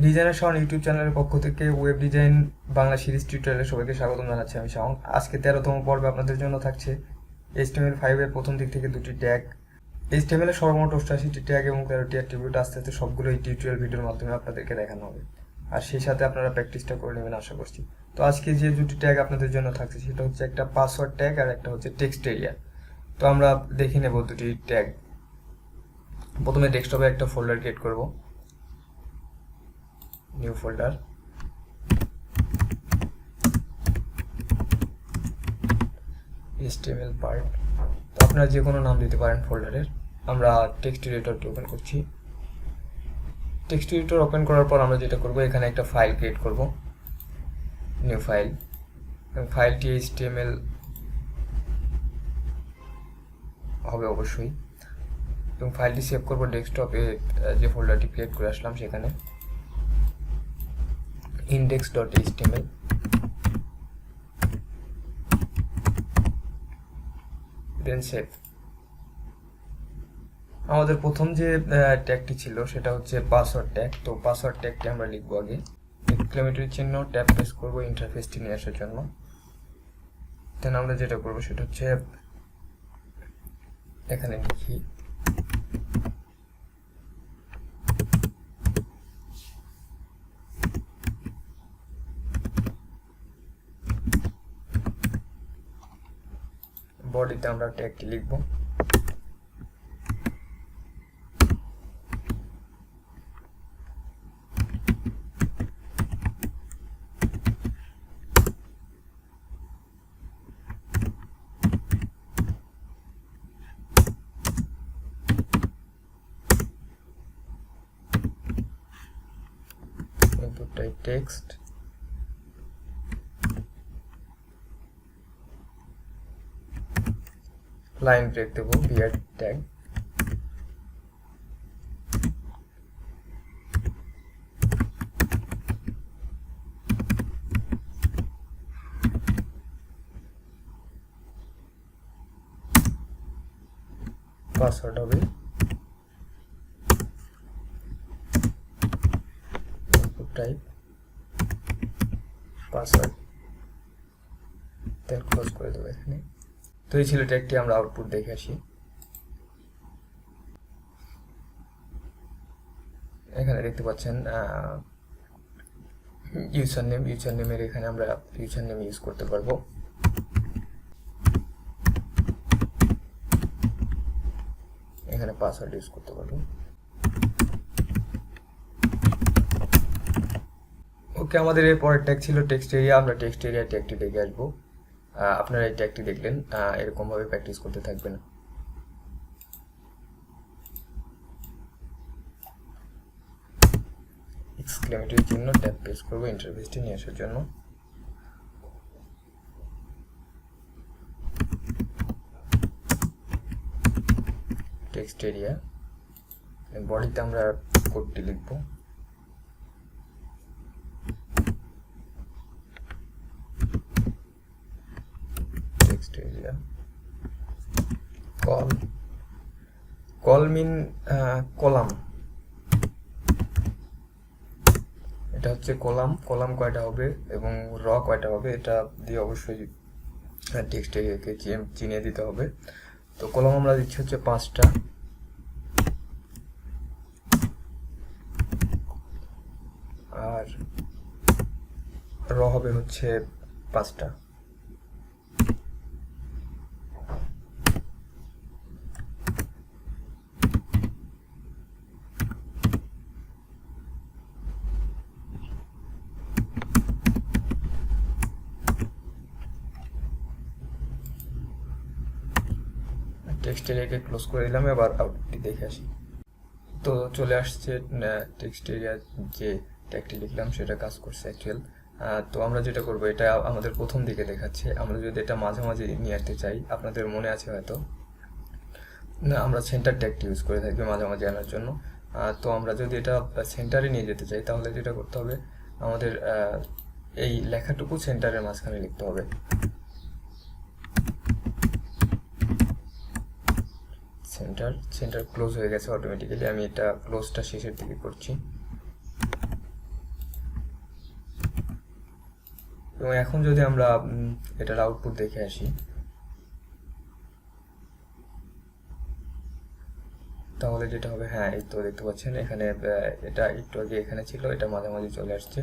Designer Shaon YouTube চ্যানেলের পক্ষ থেকে ওয়েব ডিজাইন বাংলা সিরিজ টিউটোরিয়ালে সবাইকে স্বাগতম জানাচ্ছি। আমি শাওন। আজকে 13তম পর্বে আপনাদের জন্য থাকছে HTML5 এর প্রথম দিক থেকে দুটি ট্যাগ। HTML এর সর্বমোট 88টি ট্যাগ এবং 13টি অ্যাট্রিবিউট আস্তে আস্তে সবগুলো এই টিউটোরিয়াল ভিডিওর মাধ্যমে আপনাদেরকে দেখানো হবে, আর সেই সাথে আপনারা প্র্যাকটিসটা করে নেবেন আশা করছি। তো আজকে যে দুটি ট্যাগ আপনাদের জন্য থাকছে সেটা হচ্ছে একটা পাসওয়ার্ড ট্যাগ আর একটা হচ্ছে টেক্সট এরিয়া। তো আমরা দেখে নেব দুটি ট্যাগ। প্রথমে ডেস্কটপে একটা ফোল্ডার ক্রিয়েট করব, নিউ ফোল্ডার। HTML পার্ট, তো আপনারা যে কোনো নাম দিতে পারেন ফোল্ডারের। আমরা টেক্সট এডিটরটি ওপেন করছি। টেক্সট এডিটর ওপেন করার পর আমরা যেটা করব, এখানে একটা ফাইল ক্রিয়েট করব, নিউ ফাইল, এবং ফাইলটি HTML হবে অবশ্যই, এবং ফাইলটি সেভ করব ডেস্কটপে যে ফোল্ডারটি ক্রিয়েট করে আসলাম সেখানে index.html। দেন সেভ। আমাদের প্রথম যে ট্যাগটি ছিল সেটা হচ্ছে পাসওয়ার্ড ট্যাগ। তো পাসওয়ার্ড ট্যাগটি আমরা লিখব আগে, এক্সক্লেমেটরি চিহ্ন, ট্যাব প্রেস করব ইন্টারফেসটি নিয়ে আসার জন্য। দেন আমরা যেটা করব সেটা হচ্ছে এখানে লিখি বডিতে আমরা ট্যাগটি লিখব। input type text, line break দেব বিয়ার ট্যাগ, পাসওয়ার্ড হবে input type password, then close করে দেবো এখানে। তো এই ছিল ট্যাগটি, আমরা আউটপুট দেখে আসি। এখানে দেখতে পাচ্ছেন ইউজার নেমের এখানে আমরা ইউজার নেম ইউজ করতে পারবো। এখানে পাসওয়ার্ড ইউজ করতে পারবো। ওকে, আমাদের এর পরের ট্যাগ ছিল টেক্সট এরিয়া। আমরা টেক্সট এরিয়া ট্যাগটি দেখে আসবো। আপনারা এই ট্যাগটি দেখলেন, এরকম ভাবে প্র্যাকটিস করতে থাকবেন। এক্সক্লেমেটরি চিহ্ন, ট্যাব প্রেস করব ইন্টারফেসটি নিয়ে আসার জন্য। টেক্সট এরিয়া, বডিতে আমরা কোডটি লিখব। টেক্সট এরিয়া কল মিন কলাম, এটা হচ্ছে কলাম কয়টা হবে এবং র কয়টা হবে এটা দিয়ে অবশ্যই টেক্সট এরিয়াকে চিনিয়ে দিতে হবে। তো কলাম আমরা দিচ্ছি হচ্ছে 5টা, আর র হবে হচ্ছে 5টা। টেক্সট এরিয়াকে ক্লোজ করে দিলাম। এবার আউটপুটটি দেখে আসি। তো চলে আসছে টেক্সট এরিয়া যে ট্যাগটি লিখলাম সেটা কাজ করছে অ্যাকচুয়াল। তো আমরা যেটা করব, এটা আমাদের প্রথম দিকে দেখাচ্ছে। আমরা যদি এটা মাঝামাঝি নিয়ে আসতে চাই, আপনাদের মনে আছে হয়তো না, আমরা সেন্টার ট্যাগটি ইউজ করে থাকি মাঝামাঝি আনার জন্য। তো আমরা যদি এটা সেন্টারে নিয়ে যেতে চাই তাহলে যেটা করতে হবে, আমাদের এই লেখাটুকু সেন্টারের মাঝখানে লিখতে হবে। সেন্টার ক্লোজ হয়ে গেছে অটোমেটিক্যালি। আমি এটা ক্লোজটা শেষের দিকে করছি। এবং এখন যদি আমরা এটার আউটপুট দেখে আসি, তাহলে যেটা হবে, হ্যাঁ এই তো দেখতে পাচ্ছেন এখানে এটা একটু আগে এখানে ছিল, এটা মাঝামাঝি চলে আসছে।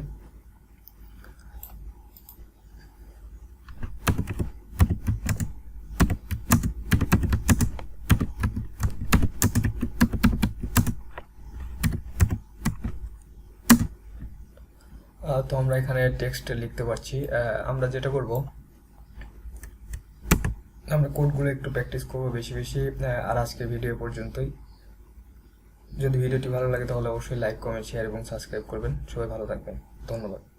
তো আমরা এখানে টেক্সট লিখতে পারছি। আমরা যেটা করব, আমরা কোডগুলো একটু প্র্যাকটিস করবো বেশি বেশি। আর আজকের ভিডিও পর্যন্তই। যদি ভিডিওটি ভালো লাগে তাহলে অবশ্যই লাইক, কমেন্ট, শেয়ার এবং সাবস্ক্রাইব করবেন। সবাই ভালো থাকবেন, ধন্যবাদ।